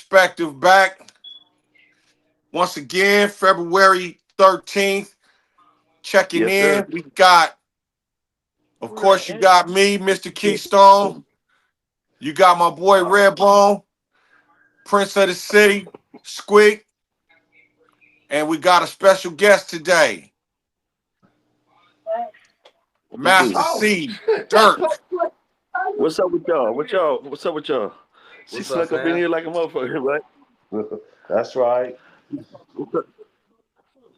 Perspective back once again, February 13th. Checking Yes, sir. in. We got, of course, you got me, Mr. Keystone. You got my boy Redbone, Prince of the City, Squeak, and we got a special guest today, Master Indeed. C, Dirk. What's up with y'all? What's up with y'all? She What's up, snuck up in here fam? like a motherfucker, right? That's right. What's up?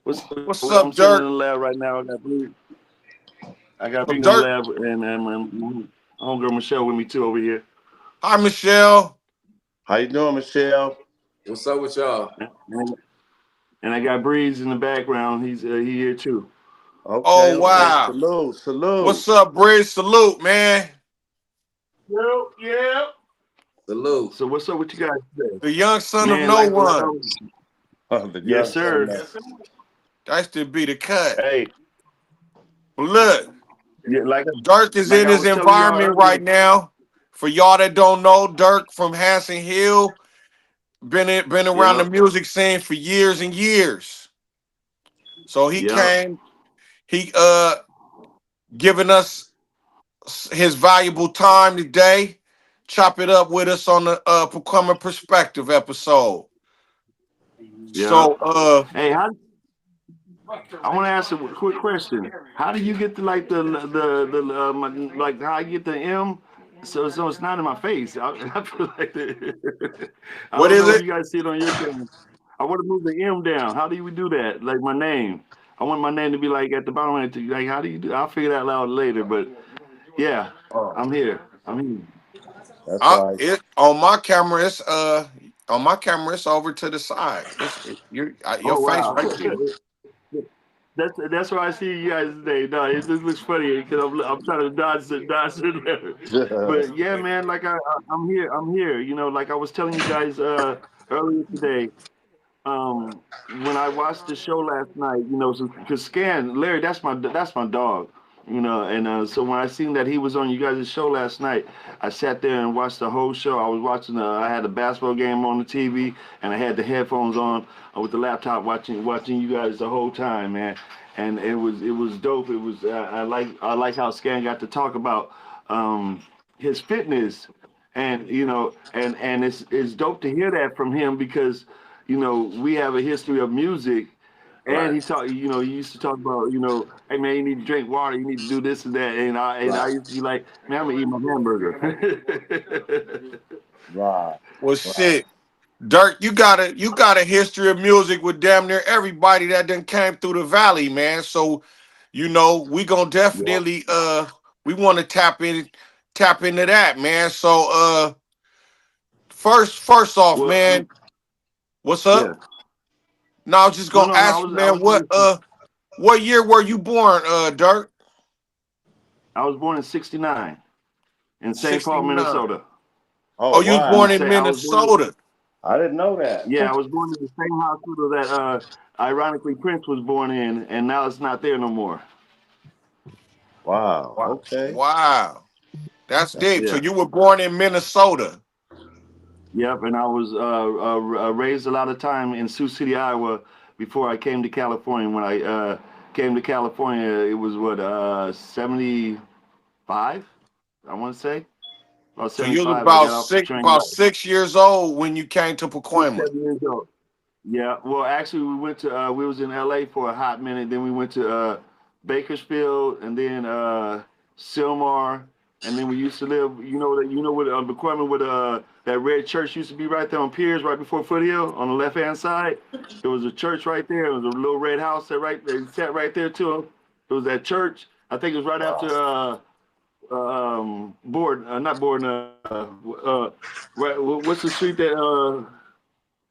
What's I'm up, sitting in Dirk? the lab right now. I got Bree in the Dirk. lab, and homegirl Michelle with me too over here. Hi, Michelle. How you doing, Michelle? What's up with y'all? And, and I got Breeze in the background. He here too. Okay, Oh, okay. wow. Salute, salute. What's up, Bridge? Salute, man. Yep, yep. Salute. So what's up with you guys today, The young son of man? no Like I one. was, The yes, young son sir. man. That should be the cut. Hey, But look, yeah, Dirk is like in I his was telling y'all environment earlier. right now. For y'all that don't know, Dirk from Hanson Hill, been around the Yep, music scene for years and years. So he yep. came, he giving us his valuable time today. Chop it up with us on the Pacoima Perspective episode. Yeah. So Hey, I want to ask a quick question. How do you get to like like how you get the M? So it's not in my face. I feel like I what don't is know if it? you guys see it on your camera. I want to move the M down. How do we do that? Like my name. I want my name to be like at the bottom of it. Like how do you do? I'll figure that out later. But yeah, Oh, I'm here. I'm here. that's right. It on my camera. It's over to the side. Your Oh face wow. right there. That's why I see you guys today. No, it just looks funny because I'm trying to dodge it. But yeah, man, like I'm here. I'm here. You know, like I was telling you guys earlier today. When I watched the show last night, you know, because Scan Larry, that's my dog. You know, and so when I seen that he was on you guys' show last night, I sat there and watched the whole show. I was watching. I had a basketball game on the TV, and I had the headphones on with the laptop watching you guys the whole time, man. And it was dope. It was I like how Scan got to talk about his fitness, and you know, and it's dope to hear that from him because you know we have a history of music. And Right. he used to talk about, hey man, you need to drink water, you need to do this and that, and I Right. used to be like, man, I'm gonna eat my hamburger. Right, Well, right. shit, Dirk, you got a history of music with damn near everybody that done came through the valley, man. So we gonna Yeah. definitely we want to tap into that, man. So first off, Well, man, what's yeah. up? Now I was just No, gonna no, no. ask you, man, what year were you born, Dirk? I was born in '69 in St. Paul, 69. Minnesota. Oh, Oh, you was born wow. in I was born. Minnesota. I didn't know that. Yeah, I was born in the same hospital that, ironically, Prince was born in, and now it's not there no more. Wow. Wow. Okay. Wow. That's deep. So Yeah. you were born in Minnesota. Yep, and I was raised a lot of time in Sioux City, Iowa, before I came to California. When I came to California, it was what 75, I want to say about So you was 75. I got off the train about 6 years old when you came to six, Pacoima. 7 years old. Yeah, well, actually, we was in LA for a hot minute. Then we went to Bakersfield, and then Sylmar, and then we used to live. What McCormick with that red church used to be right there on Piers, right before Foothill, on the left hand side. There was a church right there. It was a little red house that sat right there too. It was that church. I think it was right after Wow. Board, not Board. Right, what's the street that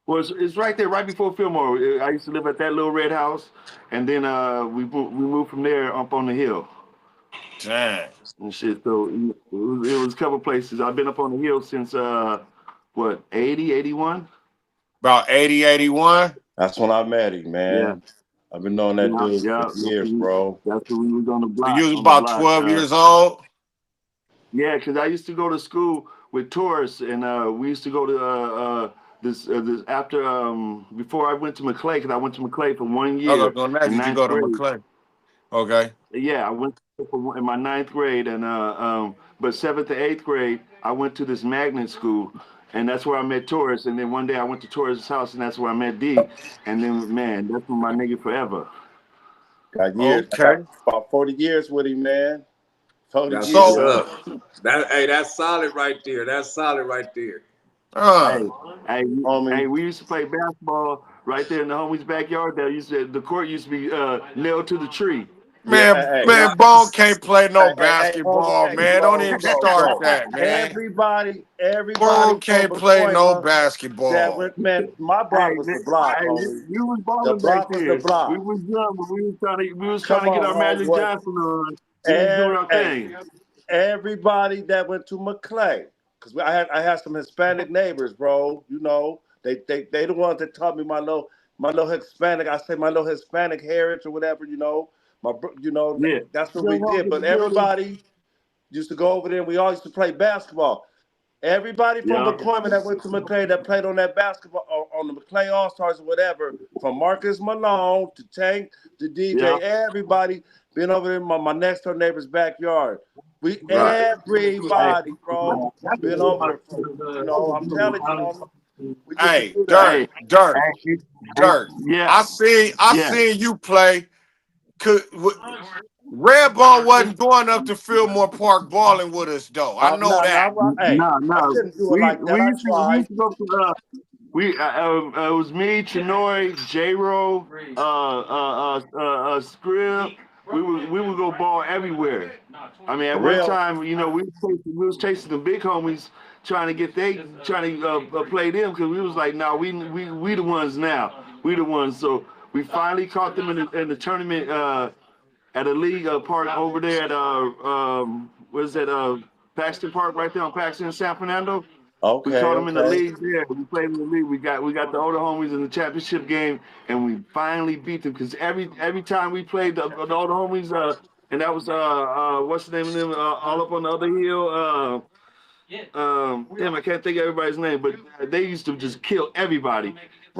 well, it's right there, right before Fillmore. I used to live at that little red house, and then we moved from there up on the hill Dang. and shit. So it was a couple places. I've been up on the hill since what 80, 81. About 80, 81. That's when I met him, Yeah, man. I've been knowing that yeah, dude for yeah. years, bro. That's when we was on the So block. you was On the about block. 12 years old. Yeah, because I used to go to school with tourists, and we used to go to this after before I went to McClay, because I went to McClay for 1 year was gonna ask, in did you ninth go to grade. McLean? Okay. Yeah, I went in my ninth grade, and but seventh to eighth grade, I went to this magnet school, and that's where I met Taurus. And then one day I went to Taurus's house, and that's where I met D. And then man, that's been my nigga forever. Got years. I got Okay. about 40 years with him, man. 40 That's years. what's So Yeah. up. That's solid right there. That's solid right there. uh Hey, hey, Homie. hey, we used to play basketball right there in the homie's backyard. The court used to be nailed to the tree. Yeah, man, hey, man, Bone Nice. can't play no hey, homie, basketball, hey, man. Don't bro, even start bro. that, man. Everybody Bone from can't play no Pacoima that basketball. went, man, my Hey, block was the block, homie. you was The balling back block was the then. We block. was young, but we was trying Come to get on, our Magic homeboy. Johnson on. We was doing And our hey, thing. everybody that went to McClay, because I had some Hispanic neighbors, bro. You know, they the ones that taught me my little Hispanic. I say my little Hispanic heritage or whatever. Yeah. That's what we Still did. welcome to But the building. everybody used to go over there, and we all used to play basketball. Everybody from Yeah. McCormick that went to McClay that played on that basketball on the McClay All Stars or whatever, from Marcus Malone to Tank to Yeah. DJ, everybody been over there in my next door neighbor's backyard. We Right. Hey, everybody, bro, been over there from. I'm telling you, homie, we used to Hey, do that. Dirt, hey, Dirt, hey, Dirt. yeah, I yeah. seen you play. Could Redbone wasn't going up to Fillmore Park balling with us though. I know that. Hey, No, I no. shouldn't do it We like that. we I used to we tried. used to go to it was me, Chinoy, J-Ro, Scrib. We would go ball everywhere. I mean, For at one real. time, we was chasing the big homies trying to play them because we was like, no, we the ones now. We the ones. So we finally caught them in the tournament at a league park over there at what is that Paxton Park right there on Paxton in San Fernando. We Okay, caught them in the okay. league there. We played in the league. We got the older homies in the championship game, and we finally beat them. Because every time we played the older homies, and that was what's the name of them? All up on the other hill. Damn, I can't think of everybody's name, but they used to just kill everybody.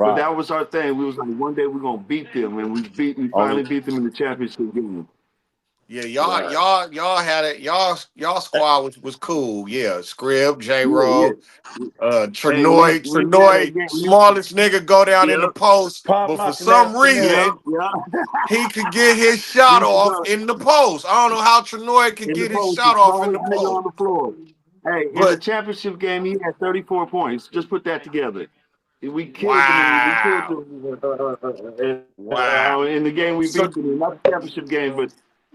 But Right. that was our thing. We was like, one day we're gonna beat them, and we On finally beat them in the championship game. Yeah, Right. y'all had it. Y'all the squad was cool. Yeah, Scrib, J Yeah, Roll, yeah. Hey, we had that Trinoy, game. smallest nigga go down in the Yep, post, pop but for locking some that yep, Chanel. reason yeah. he could get his We shot used to off go in the post. I don't know how Trinoy could in the get his post, the shot off in the smallest nigga post, on the floor. Hey, in the but championship game, he had 34 points. Just put that together. We killed them, and we killed wow, them wow. in the game we So beat them in. Not the championship game, but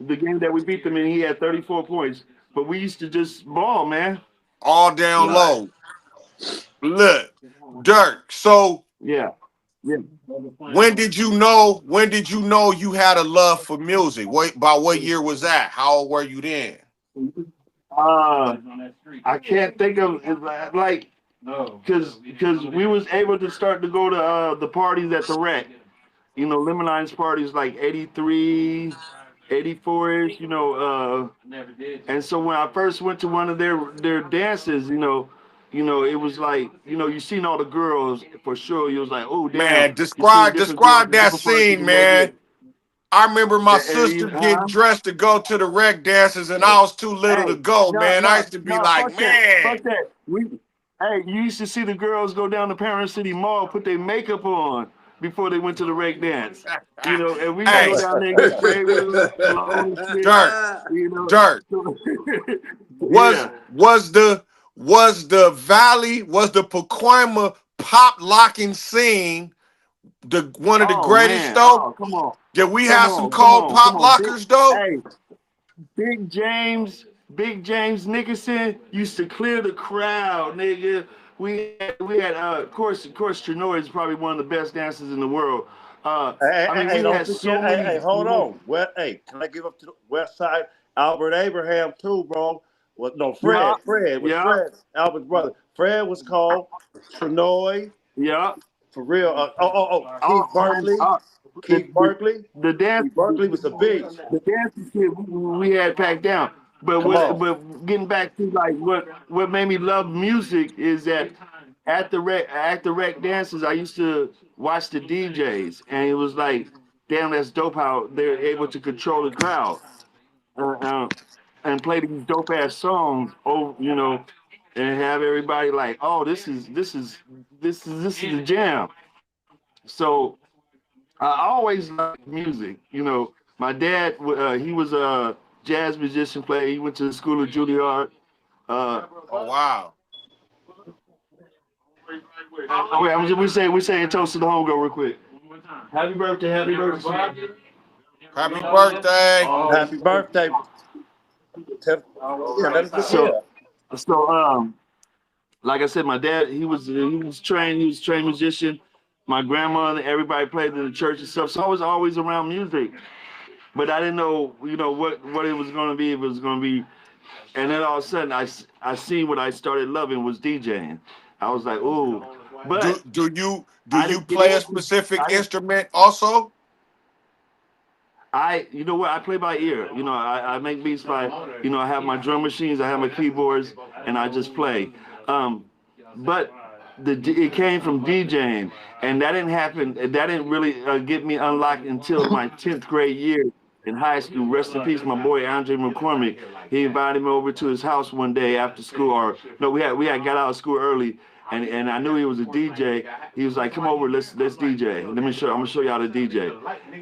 the game that we beat them in. He had 34 points. But we used to just ball, man. all down Right. low. Look, Dirk. So Yeah, yeah. when did you know? When did you know you had a love for music? By what year was that? How old were you then? Uh, I can't think of like because we was able to start to go to the parties at the rec. Lemonine's parties like 83, 84-ish, and so when I first went to one of their dances, it was like, you seen all the girls for sure. You was like, oh damn, Man, you seeing different girls describe in that different parts of scene, the man. neighborhood. I remember my You, sister getting huh? dressed to go to the rec dances, and I was too little to Hey, go, no, man. I no, used to be no, like, fuck that, man, fuck that. Hey, you used to see the girls go down to Parent City Mall, put their makeup on before they went to the rec dance. And we used to go hey, down there and get sprayed with cologne and shit. Dirt, You know, Dirt. so, Was yeah. was the was the Pacoima pop locking scene the one of the Oh greatest man, though? oh come on, Did we come have some on, come cold on, come pop on, lockers though? hey, Big James, Big James Nickerson used to clear the crowd, nigga. We had of course Trinoy is probably one of the best dancers in the world. I mean, Hey, we don't had forget. so Hey, many. hold on. Well, hey, can I give up to the West Side Albert Abraham too, bro? Well, no, Yeah, Fred was yeah, Albert's brother. Fred was called Trinoy yeah. for real. Oh man, the Keith the Barkley. the dance Keith Barkley was a beast. the dancing shit we had packed down. But Come on. getting back to like what made me love music is that at the rec dances, I used to watch the DJs, and it was like, damn, that's dope how they're able to control the crowd uh, uh, and play these dope ass songs. Oh, and have everybody like, oh, this is a jam. So I always liked music. My dad, he was a jazz musician player. He went to the School of Juilliard. Uh, Oh wow. oh wait, we saying toast to the homegirl real quick. Happy birthday, happy birthday. Happy birthday. Happy birthday. Yeah, let us So, hear. so like I said, my dad, he was trained musician. My grandmother, everybody played in the church and stuff. So I was always around music, but I didn't know, what it was going to be. If it was going to be, and then all of a sudden, I seen what I started loving was DJing. I was like, ooh, Do but do you do I you didn't get play a into. specific I instrument also? You know what? I play by ear. I make beats by, I have my drum machines, I have my keyboards, and I just play. Um, but it came from DJing, and that didn't happen. That didn't really get me unlocked until my 10th grade year in high school. Rest in peace, my boy Andre McCormick. He invited me over to his house one day after school, or no, we had got out of school early, and I knew he was a DJ. He was like, "Come over, let's DJ. Let me show. I'm gonna show you how to DJ.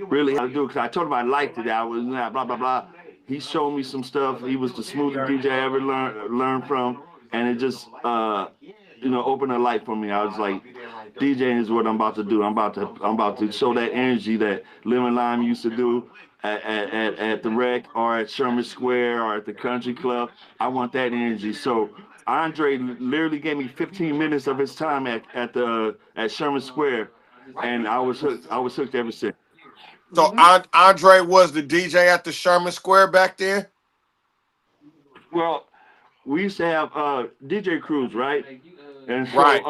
Really how to do it." Because I told him I liked it. I was blah blah blah. He showed me some stuff. He was the smoothest DJ I ever learned from, and it just opened a light for me. I was like, DJing is what I'm about to do. I'm about to show that energy that Lemon Lime used to do at the rec or at Sherman Square or at the country club. I want that energy. So Andre literally gave me 15 minutes of his time at Sherman Square, and I was hooked. I was hooked ever since. So Andre was the DJ at the Sherman Square back then? Well, we used to have DJ crews, right? And so Right.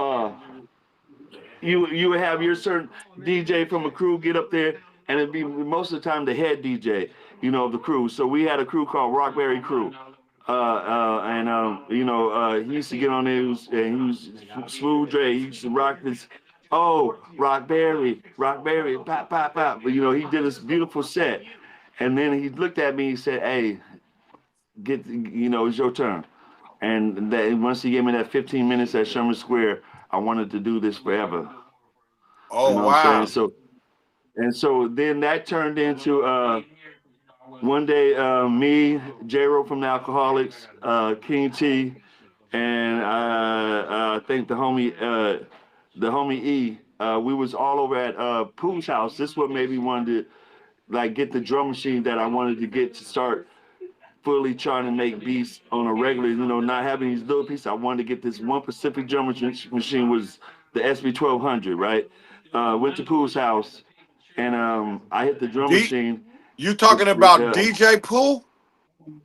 you would have your certain DJ from a crew get up there, and it'd be most of the time the head DJ, of the crew. So we had a crew called Rockberry Crew. And he used to get on there. He was smooth Dre. He used to rock this. Oh, Rockberry, pop, pop, pop. But he did this beautiful set, and then he looked at me. He said, "Hey, it's your turn." And once he gave me that 15 minutes at Sherman Square, I wanted to do this forever. You Oh know what I'm saying? wow. So then that turned into one day me, J-Ro from the Alcoholics, King T, and I think the homie E. We was all over at Pooh's house. This is what made me wanted to like get the drum machine that I wanted to get to start fully trying to make beats on a regular, not having these little pieces. I wanted to get this one Pacific drum machine was the SB 1200, right? Went to Pooh's house, and I hit the drum D machine. You talking about Uh, DJ Pooh?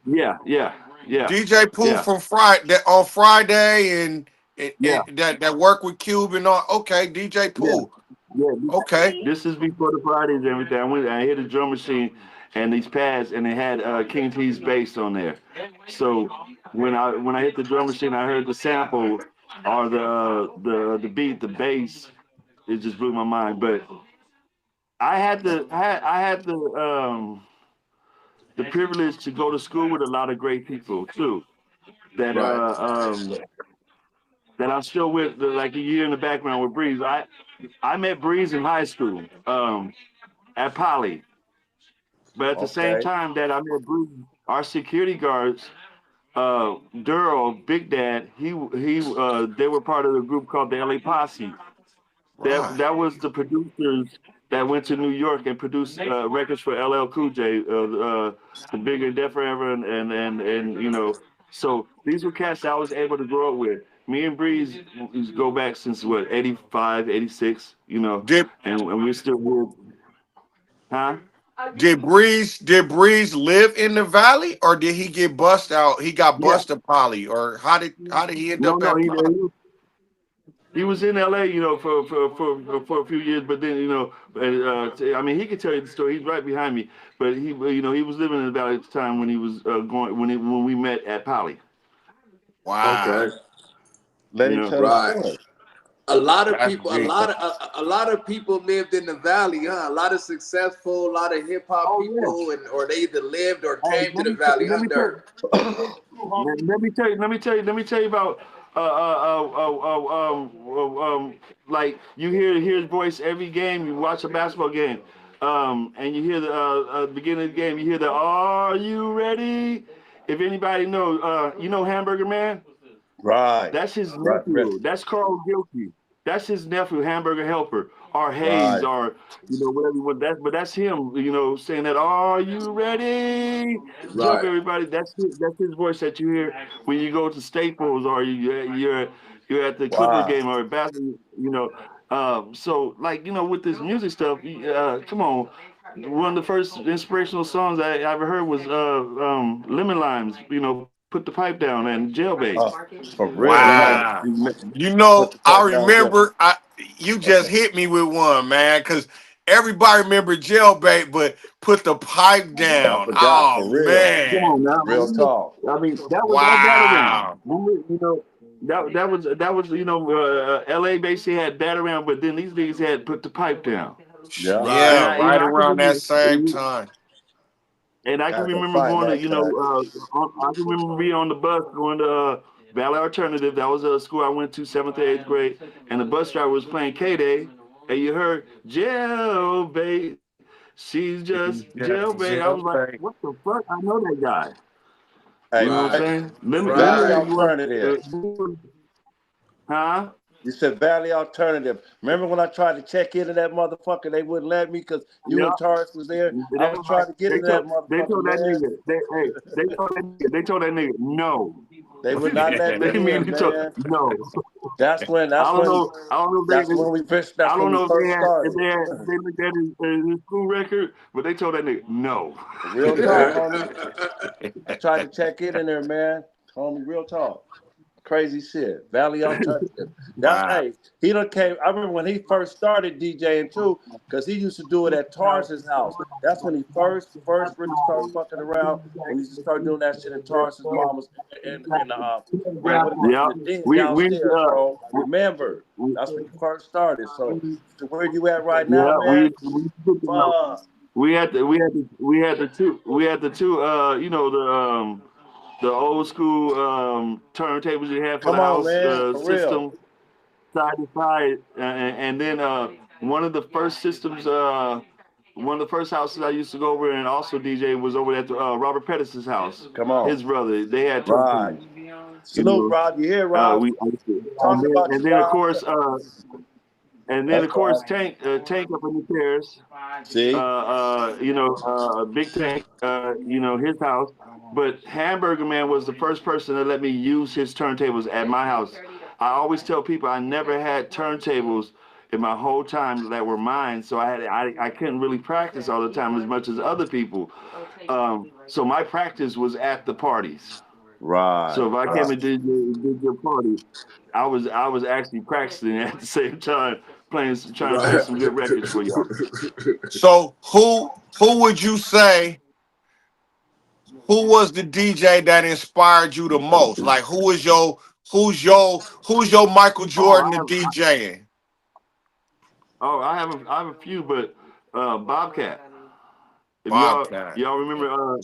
yeah, yeah, yeah, DJ Pooh yeah, from Friday that on Friday and yeah, that work with Cube and all. Okay, DJ yeah, Pooh. yeah. Okay. This is before the Fridays and everything. I hit a drum machine and these pads, and it had King T's bass on there. So when I hit the drum machine, I heard the sample or the beat, the bass. It just blew my mind. But I had the privilege to go to school with a lot of great people too. That Right. that I'm still with, like a year in the background with Breeze. I met Breeze in high school at Poly. But at the same Okay. time that I met Bruce, our security guards, Duro, Big Dad, they were part of the group called the LA Posse. That Right. that was the producers that went to New York and produced records for LL Cool J, the Bigger, Deffer Ever, and. So these were cats that I was able to grow up with. Me and Breeze go back since what 85, 86, Did and we're still here, huh? did Breeze live in the valley or did he get bust out? He got Yeah. bust at Poly, or how did he end No, up no, at Poly? he was in LA, for a few years, but then, I mean, he could tell you the story. He's right behind me, but he was living in the valley at the time when he was going when we met at Poly. Okay. Wow. Let You him know, tell the Right. story. A lot of That's people, big. a lot of people lived in the valley, huh? A lot of successful, a lot of hip hop Oh yeah. people, or they either lived or Hey, came to the valley, let huh, me tell Dirk? let me tell you about like you hear his voice every game. You watch a basketball game, and you hear the beginning of the game. You hear the "Are you ready?" If anybody know, you know Hamburger Man. Right. That's his Right. nephew. That's Carl Gilkey. That's his nephew, Hamburger Helper, or Hayes, Right. or whatever. But that's him. Saying that. Are you ready? Jump, Right. everybody. That's his voice that you hear when you go to Staples or you're at the Clipper Wow. game or basketball. So like with this music stuff. Come on. One of the first inspirational songs I ever heard was Lemon Limes. Put the pipe down and Jailbait. For real, man. Wow. You know, Put the I pipe down there. remember you just hit me with one, man, because everybody remember jailbait, but put the pipe I down. forgot. Oh For real. Come on man. now. Real talk. I mean, that was all Batarang. Wow. That was L.A. basically had Batarang, but then these niggas had put the pipe down. Yeah. And Right. Yeah, I right I can around that same remember. time. And I can Had to remember fight going to, that cut. I can remember being on the bus going to Valley Alternative. That was a school I went to, 7th to 8th grade. And the bus driver was playing K-Day. And you heard, Jailbait. She's just Jailbait. I was like, Jailbait. what the fuck? I know that guy. You Hey, know what I'm Right. saying? Valley Right. Alternative. Huh? You said Valley Alternative. Remember when I tried to check into that motherfucker? They wouldn't let me because you Yeah. and Taurus was there. I That was was trying like, to get into that they motherfucker, told that man. nigga, they told that nigga no. They would not let They me in, immediately told man. no. That's when. I That's don't when. know. I don't know if That's they. when we first. I That's when don't we know first if started. they looked at his school record, but they told that nigga no. Real talk, homie. I tried to check in there, man. Homie, real talk. Crazy shit. Valley Alternative. That's Wow. hey, he done came. I remember when he first started DJing too, because he used to do it at Tars's house. That's when he first really started fucking around. When he used to start doing that shit at Tars's mama's what is it, in Yeah, the den we downstairs, bro. I remember. That's when he first started. So to where you at right now, yeah man? we Fuck. we had the two the old school turntables you had for the Come on, house man. For real. system side to side, and then one of the first systems, one of the first houses I used to go over and also DJ was over at Robert Pettis' house. Come on. His brother, they had Right. turntables. Salute, Rob. You here, Rob? We Talking about and you, then of Rob. course That's right. Tank up in the stairs. See? Big Tank, his house. But Hamburger Man was the first person to let me use his turntables at my house. I always tell people I never had turntables in my whole time that were mine, so I couldn't really practice all the time as much as other people. So my practice was at the parties. Right. So if I came and did your party, I was actually practicing at the same time, trying to play Right. some good records for y'all. So who would you say who was the DJ that inspired you the most? Like who's your Michael Oh, Jordan of DJing? I have a few, but Bobcat. If Bobcat. y'all remember,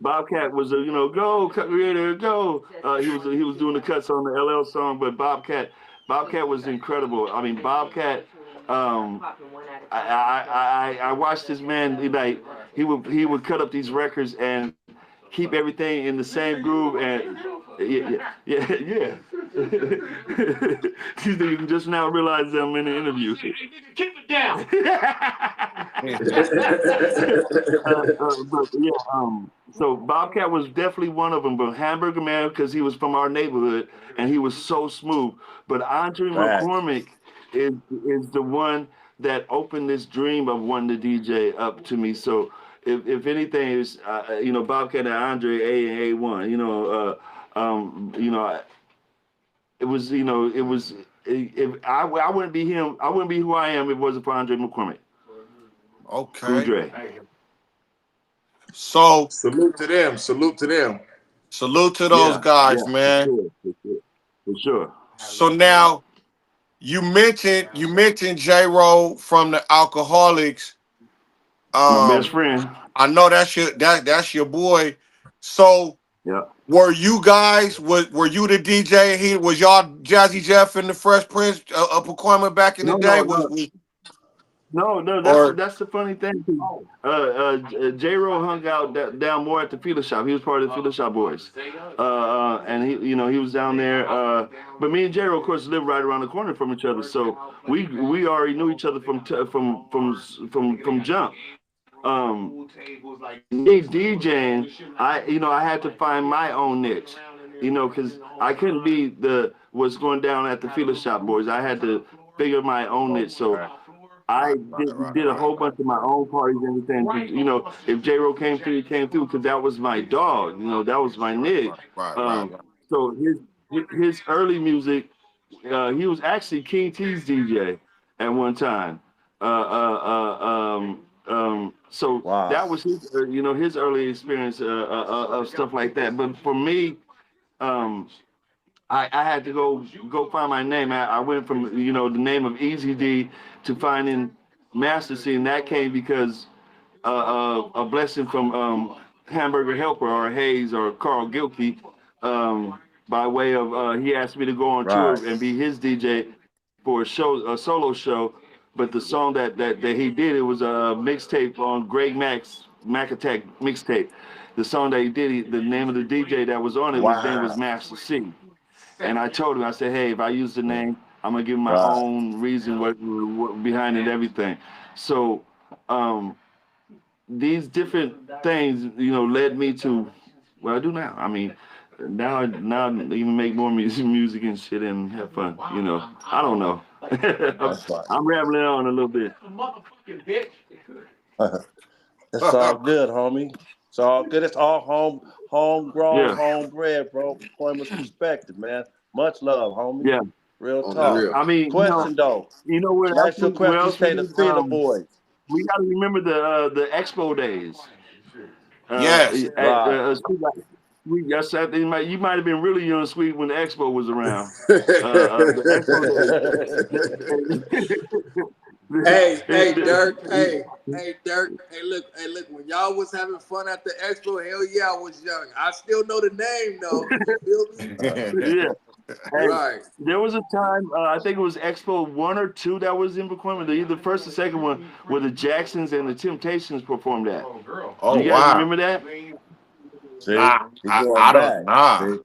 Bobcat was go cut creator go. He was doing the cuts on the LL song, but Bobcat was incredible. I mean, Bobcat. I watched this man like he would cut up these records and keep everything in the same groove and yeah. These niggas just now realize I'm in the interview. Keep it down. But yeah, so Bobcat was definitely one of them, but Hamburger Man because he was from our neighborhood and he was so smooth. But Andre Facts. McCormick is the one that opened this dream of wanting to DJ up to me. So if anything is Bobcat and Andre A and A1, it was if I wouldn't be him, I wouldn't be who I am if it wasn't for Andre McCormick. Okay. Dre. So Salute to them. Salute to them. salute to those Yeah, guys, yeah, man. for sure. So now you mentioned J-Ro from the Alcoholics. My best Um, friend. I know that's your boy. So Yeah. were you guys were you the DJ? He was y'all Jazzy Jeff and the Fresh Prince of Pacoima back in the No, day? no, Was no. we No, or that's the funny thing. J. Ro hung out down more at the Fila Shop. He was part of the Fila Shop boys, and he was down there. But me and J. Ro, of course, lived right around the corner from each other, so we already knew each other from jump. Me DJing, I had to find my own niche, because I couldn't be the what's going down at the Fila Shop boys. I had to figure my own niche. So I did a whole bunch of my own parties and everything. If J Ro came through, he came through because that was my dog. That was my niche. right. So his early music, he was actually King T's DJ at one time. So Wow. that was his early experience of stuff like that. But for me, um, I had to go find my name. I went from the name of Easy D to finding Masta C, and that came because a blessing from Hamburger Helper or Hayes or Carl Gilkey, by way of he asked me to go on Right. tour and be his DJ for a solo show. But the song that he did, it was a mixtape on Greg Mac Attack mixtape. The song that he did, the name of the DJ that was on it, his name was Wow. Master C. And I told him, I said, hey, if I use the name, I'm gonna give him my Right. own reason what behind it, everything. So these different things, led me to what I do now. I mean, now I even make more music and shit and have fun. I don't know. That's right. I'm rambling on a little bit. It's all good, homie. It's all good. It's all homegrown, Yeah, homebred, bro. Pacoima's perspective, man. Much love, homie. yeah. Real On the talk. real. I mean, Question though. what else? Ask your What question. You else we say the did? Fila boys. We got to remember the Expo days. Yes. Right. Sweet, yes, you might have been really young, Sweet, when the Expo was around. The Expo Hey, days. Dirk. Hey, Dirk. Hey, look. When y'all was having fun at the expo, hell yeah, I was young. I still know the name though. You feel me? Yeah. Hey, Right. there was a time, I think it was Expo 1 or 2 that was in Pacoima. Either first or second one, where the Jacksons and the Temptations performed at. Do Oh you guys wow. remember that? See, he going I don't back. nah.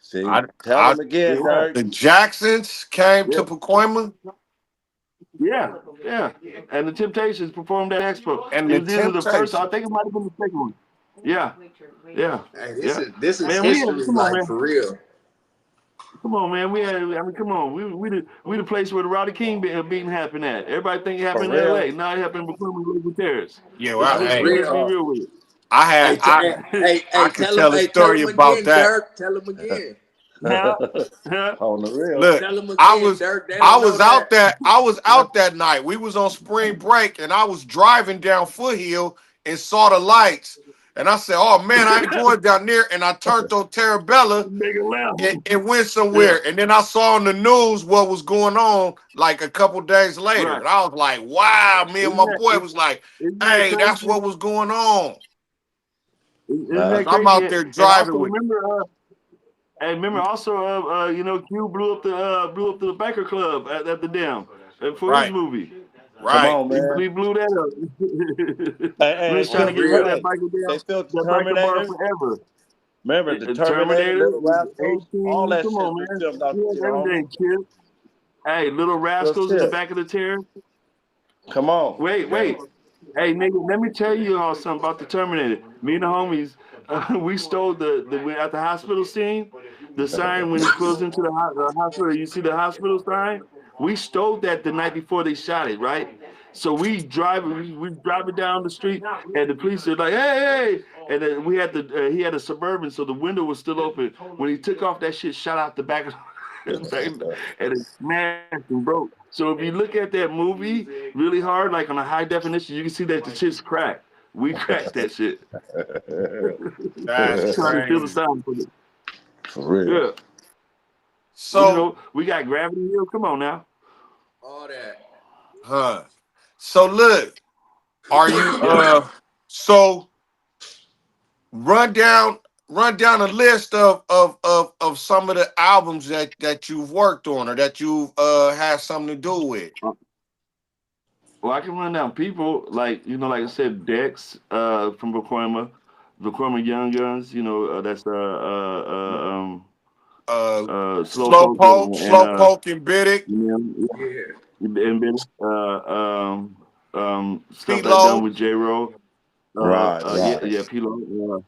See. I Tell I him again, Yeah. Dirk. the Jacksons came Yeah. to Pacoima Yeah, yeah. And the Temptations performed at Expo. and It the was either the first, I Temptations. think it might have been the second one. Yeah, yeah, Hey, yeah. this is Man, history, come on, like man. for real. Come on, man. Come on. We the place where the Roddy King beating happened at. Everybody think it For happened in real. L.A. Now it happened in Brooklyn Terrace. Yeah, Let's well, let's For be hey, let's be real. real with it. I had Hey, I I could tell a tell story him about again, that. Dirk. Tell him again. Yeah, yeah, On the real. Look, Tell him I again, was Dirk. They I don't know was out that. that I was out that night. We was on spring break and I was driving down Foothill and saw the lights. And I said, "Oh man, I ain't going down there." And I turned on Terabella make it laugh. and went Yeah, somewhere. And then I saw on the news what was going on like a couple days later. right. And I was like, "Wow!" Me and Isn't my that boy was like, isn't that "Hey, that's crazy? what was going on." Isn't Nah. Cause that I'm crazy? out there And driving also with remember also Q blew up the Biker Club at the dam for his right, movie. Come right. on, man. We blew that up. Hey, We they was trying On to the filled get rid of real. that hey, biker they down, filled the that biker bar Terminators. forever. Remember the Terminator, Terminator, Little Rascals, all 18, that come shit on, been man. filmed out We there, had homie. everything, kid. Hey, little Real rascals in the shit. back of the chair. Come on. Wait. Hey, nigga, let me tell you all something about the Terminator. Me and the homies, we stole at the hospital scene, the sign when he pulls into the hospital. You see the hospital sign? We stole that the night before they shot it, right? So we driving down the street, and the police are like, "Hey, hey!" And then he had a Suburban, so the window was still open. When he took off, that shit shot out the back of and it smashed and broke. So if you look at that movie really hard, like on a high definition, you can see that the shit's cracked. We cracked that shit. That's Trying to feel the crazy. sound for it. For real. Yeah. So We got Gravity Hill. Come on now. all that. Huh. So look, are you Yeah. so run down run down a list of some of the albums that you've worked on or that you've had something to do with. Well, I can run down people like like I said, Dex from Pacoima Young Guns. That's Slowpoke Slowpoke and Biddick, and Yeah. and been stuff Pete that done Load. with J Ro. Right, Yeah, right. yeah, Pilo.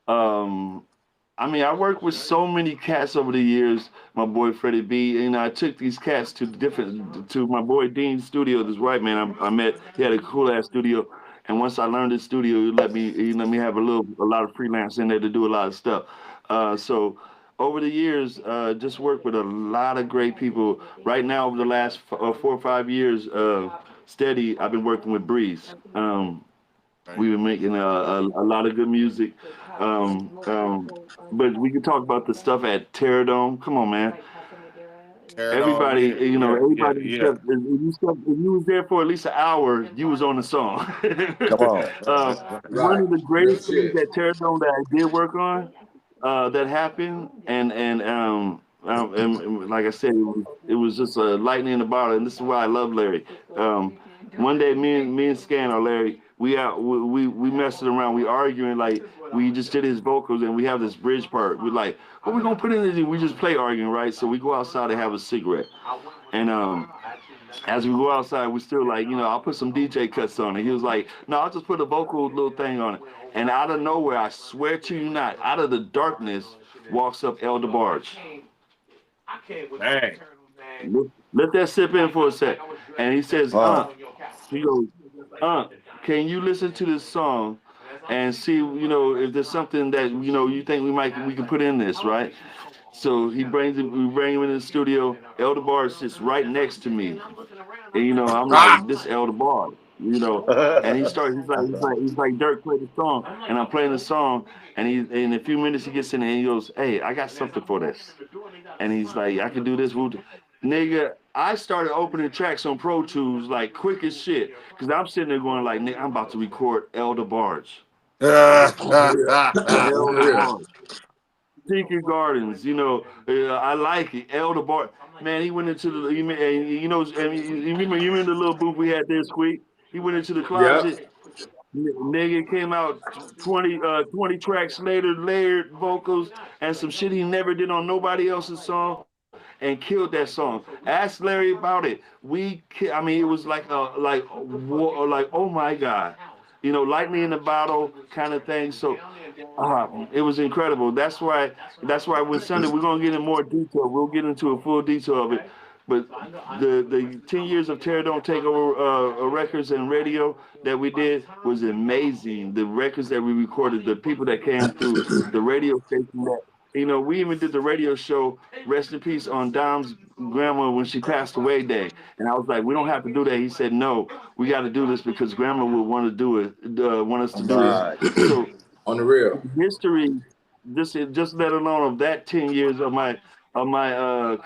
Um, I mean, I worked with so many cats over the years. My boy Freddie B. I took these cats to my boy Dean's studio. This white man I met. He had a cool ass studio, and once I learned his studio, he let me have a lot of freelance in there to do a lot of stuff. So over the years, just worked with a lot of great people. Right now, over the last 4 or 5 years, steady, I've been working with Breeze. We've been making a lot of good music. But we can talk about the stuff at Terradome. Come on, man. Tear it on. Everybody, Yeah, yeah, yeah, everybody yeah. except if you was there for at least an hour, you was on the song. Come on. One Right. of the Real greatest things shit. at Terradome that I did work on that happened, and like I said, it was just a lightning in the bottle, and this is why I love Larry. One day, me and Scan or Larry, we messing around, we arguing like we just did his vocals, and we have this bridge part. We're like, what we gonna put in this? We just play arguing, right? So we go outside and have a cigarette, and as we go outside, we still like, I'll put some DJ cuts on it. He was like, no, I'll just put a vocal little thing on it. And out of nowhere, I swear to you not, out of the darkness walks up El DeBarge. Dang. Let that sip in for a sec. And he says, Uh, he goes, can you listen to this song and see, if there's something that, you think we can put in this, right? So we bring him in the studio. Elder Bar sits right next to me. And I'm Ah. like, this Elder Bar, and he's like Dirk play the song, and I'm playing the song, and in a few minutes he gets in there and he goes, hey, I got something for this. And he's like, I can do this. Nigga, I started opening tracks on Pro Tools like quick as shit. Cause I'm sitting there going like, nigga, I'm about to record Elder Barge. For real. For Elder real. Barge. Tinker Gardens, I like it. Elder Bar, man, he went into the, you remember the little booth we had there, Squeak? He went into the Yep. closet, nigga came out 20 tracks later, layered vocals and some shit he never did on nobody else's song, and killed that song. Ask Larry about it. I mean, it was like oh my god, lightning in the bottle kind of thing. So it was incredible. That's why with Sunday we're gonna get in more detail. We'll get into a full detail of it. But the 10 years of Terror Don't Take Over records and radio that we did was amazing. The records that we recorded, the people that came through, the radio station that we even did the radio show, Rest in Peace, on Dom's grandma when she passed away day. And I was like, we don't have to do that. He said, no, we got to do this because grandma would want to do it, want us to do this. right. So On the real. history, just let alone of that 10 years of my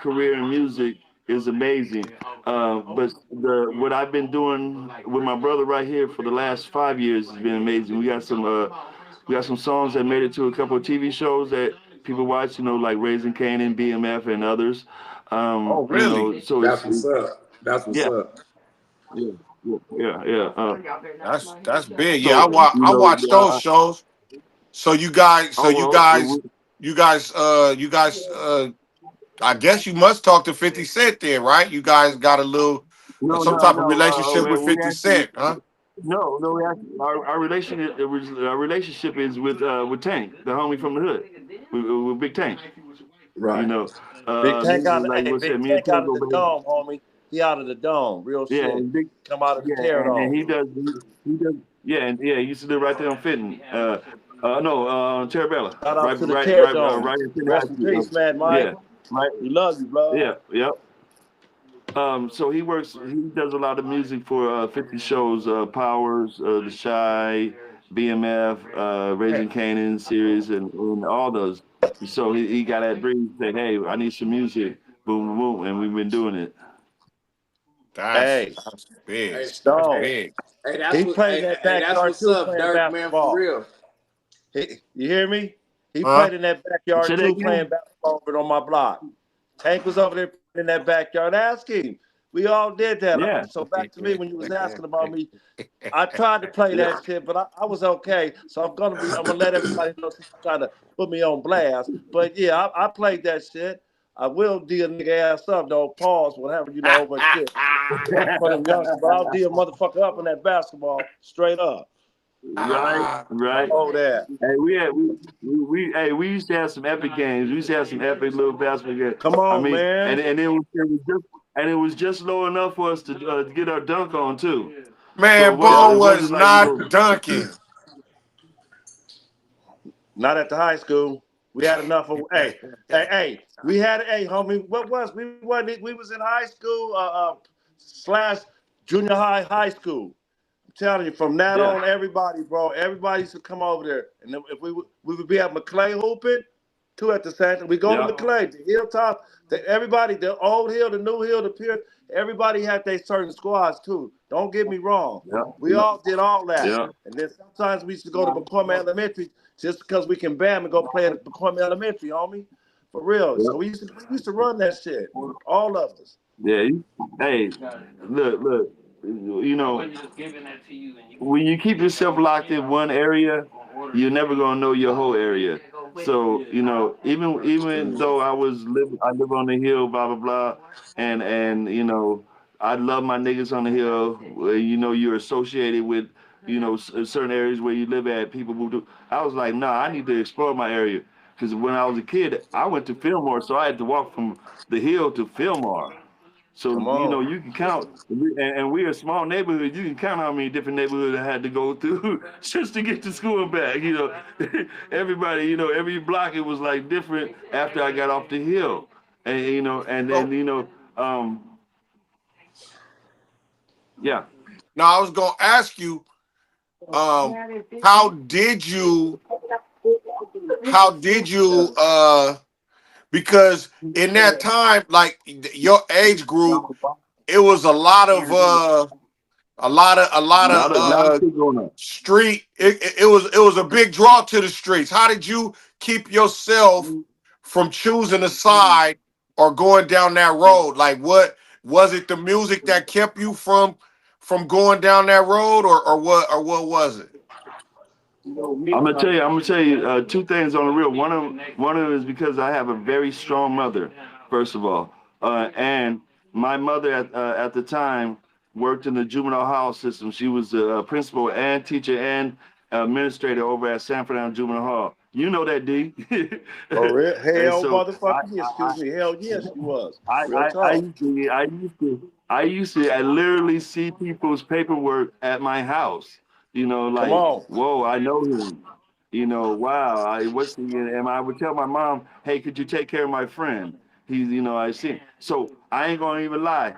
career in music is amazing. But what I've been doing with my brother right here for the last 5 years has been amazing. We got some songs that made it to a couple of TV shows that people watch, like Raising Canaan, BMF, and others. Oh, really? So That's what's up. That's what's yeah, up. yeah, yeah. That's big. Yeah, So I watch those shows. So you guys, so oh you well, guys, you guys, you guys, I guess you must talk to 50 Cent then, right? You guys got a little, no, some no, type of no. relationship with We 50 actually Cent, huh? no. We actually, our relationship is with Tank, the homie from the hood, with Big Tank. You Right. know, Big Tank out. like Hey, what said, Big me and Tank Tank out of go the back. dome, homie. He out of the dome. Real Yeah, shit. and Big, Come out of the yeah, tear and dome. he does, yeah, he used to live right there on Fenton. No, Terabella, Shout out right, to the right, tear right, dome. right in Fenton Rest High in School. peace, man, Mike. Yeah, right, We love you, blood. yeah, yep. So he does a lot of music for 50 shows, Powers, The Shy, BMF, Raising Canaan series, and all those. So he got that breeze, said, hey, I need some music, boom, boom, boom, and we've been doing it. Hey, That's big. Hey, That's Stone. big. hey, that's He what. played in Hey, that hey, that's backyard what's too, up, playing Dirk, man, for basketball. real. You hear me? He Huh? played in that Say backyard that too, again. playing basketball over on my block. Tank was over there playing in that backyard. Ask him. We all did that. Yeah. So back to me when you was asking about me, I tried to play Yeah. that shit, but I was okay. So I'm gonna let everybody know since you trying to put me on blast. But yeah, I played that shit. I will D a nigga ass up though, pause, whatever, but shit. For them youngsters, but I'll D a motherfucker up in that basketball, straight up. Right. I Right. hold that. Hey, we used to have some epic games. We used to have some epic little basketball games. Come I on, mean, man. it was just low enough for us to get our dunk on too. So Man, it Bone was wasn't like not dunking. Not at the high school. We had enough of we had homie. What was we was in high school slash junior high school. I'm telling you, from that yeah, on, everybody, bro, everybody used to come over there, and then if we would be at McClay hooping, two at the same. We go to yeah, McClay, the hilltop, everybody, the old hill, the new hill, the pier. Everybody had their certain squads too. Don't get me wrong. yeah, We all did all that, yeah. and then sometimes we used to go to Pacoima Elementary just because we can bam and go play at Pacoima Elementary, homie. For real. Yeah. So we used to run that shit. All of us. Yeah. Hey, look. You know, when you keep yourself locked in one area, you're never gonna know your whole area. So even though I live on the hill, blah blah blah, and I love my niggas on the hill. You're associated with certain areas where you live at. People who do. I was like, nah, I need to explore my area because when I was a kid, I went to Fillmore, so I had to walk from the hill to Fillmore. So Come on. you can count, and we're a small neighborhood. You can count how many different neighborhoods I had to go through just to get to school and back. Everybody, every block it was like different after I got off the hill, and then So um, yeah. now I was gonna ask you, um, how did you how did you because in that time, like your age group, it was Lot of a lot of shit going on. street. It was a big draw to the streets. How did you keep yourself from choosing a side or going down that road? Like, what was it? The music that kept you from going down that road, or what was it? I'm gonna tell you two things on the real. One of them is because I have a very strong mother, first of all, and my mother at the time worked in the juvenile hall system. She was a principal and teacher and administrator over at San Fernando Juvenile Hall. You know that, D. For real? And Hell, so motherfucker. Excuse me. Hell yes, she was. I, Real I, I talk. used to, I literally see people's paperwork at my house. Come Like, on. whoa, I know him. Wow, and I would tell my mom, hey, could you take care of my friend? I see him. So I ain't gonna even lie.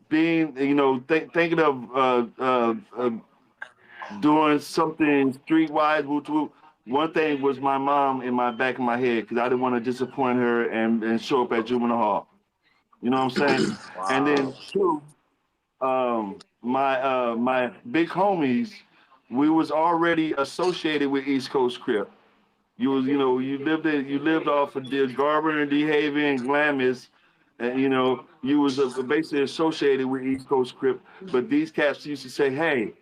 Being, thinking of doing something streetwise, one thing was my mom in my back of my head because I didn't want to disappoint her and show up at juvenile hall. You know what I'm saying? And Wow. then two, my big homies, we was already associated with East Coast Crip. You lived off of the Garber and DeHaven and Glamis, and you was basically associated with East Coast Crip. But these cats used to say, hey,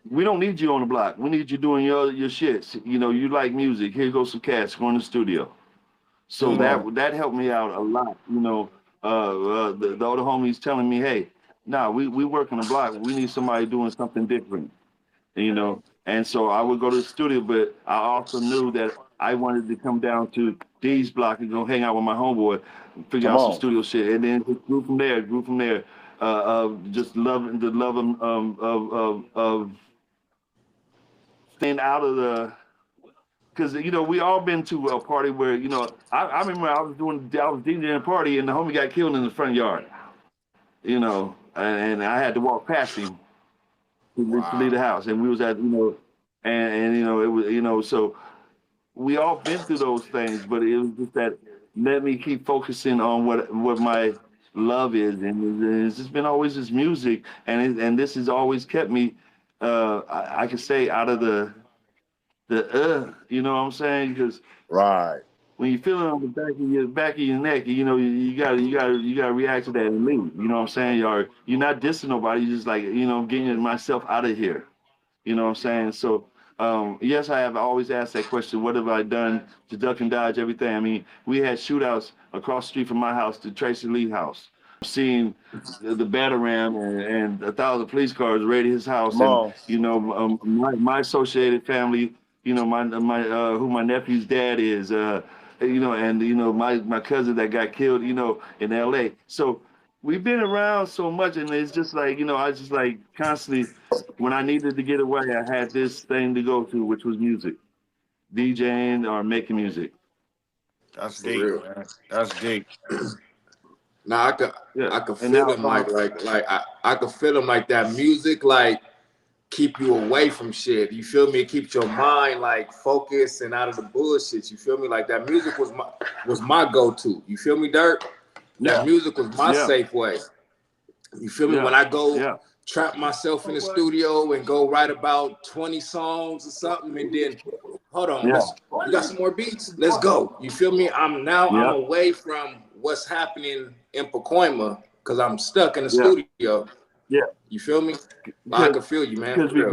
we don't need you on the block. We need you doing your shit. You like music. Here goes some cats. Go in the studio. So Come Mm. on. that helped me out a lot. The older homies telling me, hey, nah, we work on the block. We need somebody doing something different. And so I would go to the studio, but I also knew that I wanted to come down to D's block and go hang out with my homeboy, and figure Come out some on. studio shit, and then it grew from there. Just loving the love of staying out of the because we all been to a party where I remember I was DJing a party and the homie got killed in the front yard, and I had to walk past him to leave the Wow. house, and we was at and it was so we all been through those things, but it was just that let me keep focusing on what my love is, and it's just been always this music, and this has always kept me, I can say, out of the you know what I'm saying? Because Right. when you feel it on the back of your neck, you know you gotta react to that and leave. You know what I'm saying? You're not dissing nobody. You're just like getting myself out of here. You know what I'm saying? So, yes, I have always asked that question. What have I done to duck and dodge everything? I mean, we had shootouts across the street from my house to Tracy Lee's house. Seeing the batter ram and 1,000 police cars raided his house, Come and on. my associated family, who my nephew's dad is, and my cousin that got killed, in L.A. So we've been around so much, and it's just like I just like constantly when I needed to get away, I had this thing to go to, which was music, DJing or making music. That's For deep, real. man. That's deep. Now Yeah, I could and feel now him I could feel him like that music like keep you away from shit. You feel me? It keeps your mind like focused and out of the bullshit. You feel me? Like that music was my go to. You feel me, Dirk? That yeah, music was my yeah, safe way. You feel me? yeah, When I go yeah, trap myself in the studio and go write about 20 songs or something, and then hold on, yeah, you got some more beats? Let's go. You feel me? I'm yeah, away from what's happening in Pacoima because I'm stuck in the yeah, studio. yeah. You feel me? I can Because feel you, man, for because real.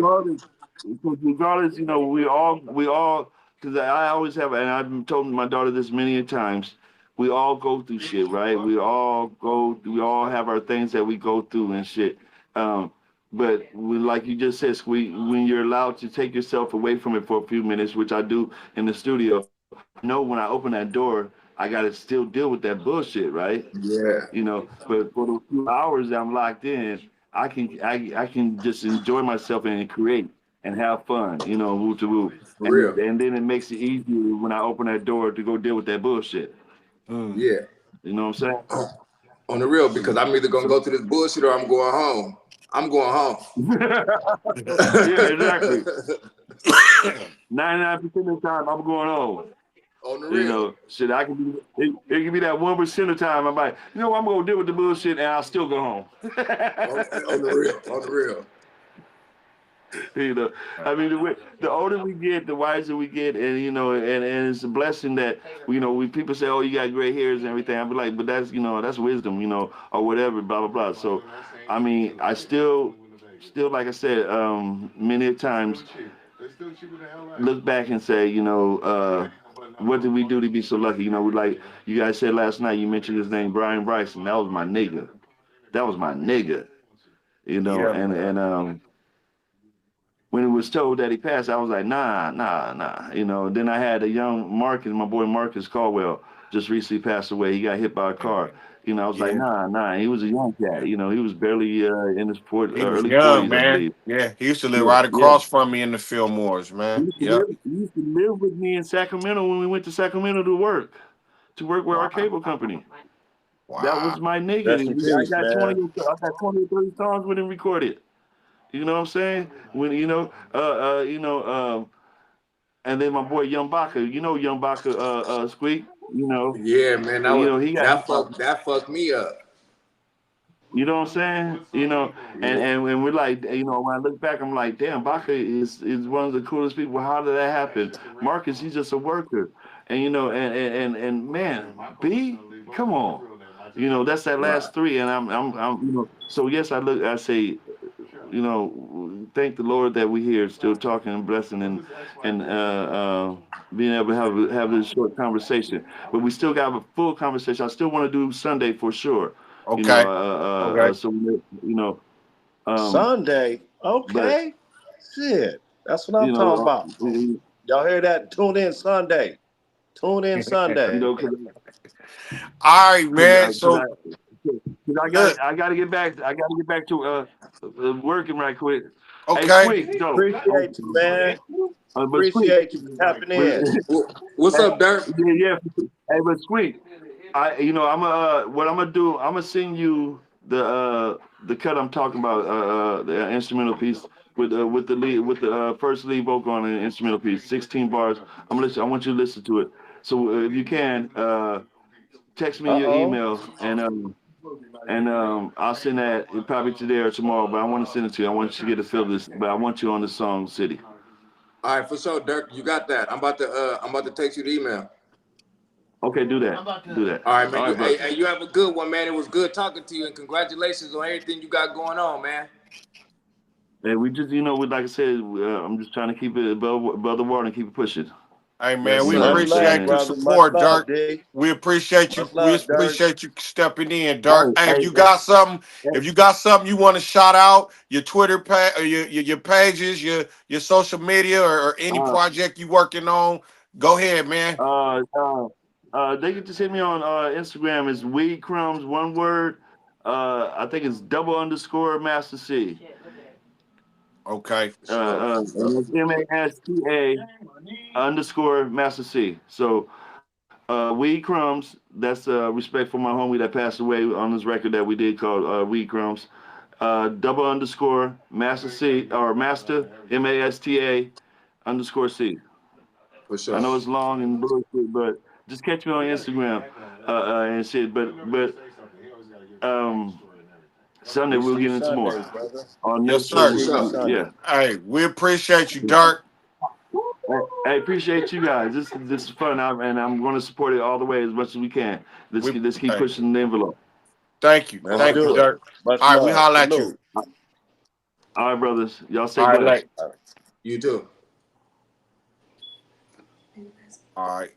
regardless, we all because I always have, and I've told my daughter this many times. We all go through shit, right? We all have our things that we go through and shit. Um, but like you just said, when you're allowed to take yourself away from it for a few minutes, which I do in the studio, I know when I open that door, I got to still deal with that bullshit, right? Yeah, But for the few hours that I'm locked in, I can just enjoy myself and create and have fun, woo to woo. for And real. and then it makes it easier when I open that door to go deal with that bullshit. Mm. Yeah. You know what I'm On the real, because I'm either gonna saying? go through this bullshit or I'm going home. I'm going home. Yeah, exactly. 99% of the time, I'm going home. On the real. Shit, I can be. It can be that 1% of the time. I'm like, I'm gonna deal with the bullshit, and I'll still go home. On the real. On the real. you know, I mean, the older we get, the wiser we get, and and it's a blessing that when people say, "Oh, you got gray hairs and everything," I'll be like, "But that's wisdom, or whatever, blah blah blah." So, I mean, I still, like I said, many times look back and say, what did we do to be so lucky? We like you guys said last night. You mentioned his name, Brian Bryson. That was my nigga. That was my nigga. Yeah, man. And when it was told that he passed, I was like, nah, nah, nah. Then I had a young Marcus, my boy Marcus Caldwell, just recently passed away. He got hit by a car. I was like, Yeah. nah, nah. He was a young cat. He was barely in his He was early young, 40s, I man. believe. Yeah. He used to live Yeah, right yeah. across from me in the Fillmores, man. Yep. He used to live with me in Sacramento when we went to Sacramento to work with our Wow. cable company. That Wow. was my nigga. Rest in I peace, got 20, man. I got 20 or 30 songs with him recorded. You know what I'm saying? When and then my boy Young Baka, Young Baka, Squeak, Yeah, man. he got hit by. That fucked me up. You know what I'm saying? Yeah. And we're like, when I look back, I'm like, damn, Baka is one of the coolest people. How did that happen? Marcus, he's just a worker, and and man, B, come on, that's that Right. last three, and I'm So yes, I say, thank the Lord that we're here, still talking and blessing and being able to have this short conversation. But we still got a full conversation. I still want to do Sunday for sure. Okay. Okay. So um, Sunday. but Okay. Shit. That's what I'm you talking know, about. Y'all hear that? Tune in Sunday. Tune in Sunday. because All right, man. So look. I got to get back. I got to get back to working right quick. Hey, Okay. Squeak, so Appreciate you, man. but Squeak, Appreciate you for tapping but in. What's Hey, up, Dirk? yeah, yeah. Hey, but Squeak, what I'm gonna do. I'm gonna send you the cut I'm talking about. The instrumental piece with the lead with the first lead vocal on an instrumental piece, 16 bars. I want you to listen to it. So if you can, text me your Uh-oh. email and And I'll send that probably today or tomorrow. But I want to send it to you. I want you to get a feel of this. But I want you on the song, City. All right, for sure, Dirk. You got that. I'm about to text you the email. Okay, do that. Do that. All right, man. All right, bro. Hey, you have a good one, man. It was good talking to you, and congratulations on everything you got going on, man. And we just, like I said, I'm just trying to keep it above the water and keep it pushing. Hey man, Yes, we You know much what I'm love, appreciate saying? the brother. Much support, love, Dirk. D. We appreciate you. Much We love, Dirk. appreciate you stepping in, Dirk. Hey, Hey, hey, if you got something you want to shout out, your Twitter page, or your pages, your social media, or any uh, project you working on, go ahead, man. they can just hit me on Instagram. It's Weed Crumbs, one word. I think it's _ Masta C. Okay. Sure. MASTA _ Masta C. So Weed Crumbs. That's respect for my homie that passed away on this record that we did called Weed Crumbs. _ Masta C or Master MASTA _ C. For I sure. know it's long and bullshit, but just catch me on Instagram and shit. But um, Sunday We we'll see you get into more. Sundays, brother. On Yes, next We sir. For see you sure. yeah. Sunday. Hey, we appreciate you, Dirk. I appreciate you guys. This is fun, and I'm going to support it all the way as much as we can. We Let's keep hey, pushing the envelope. thank you. Let's All right, Thank you, do cool. it. Dirk. Much All right, we love. holler at you. Salute. All right, brothers. Y'all stay All right, blessed. like. You too. All right.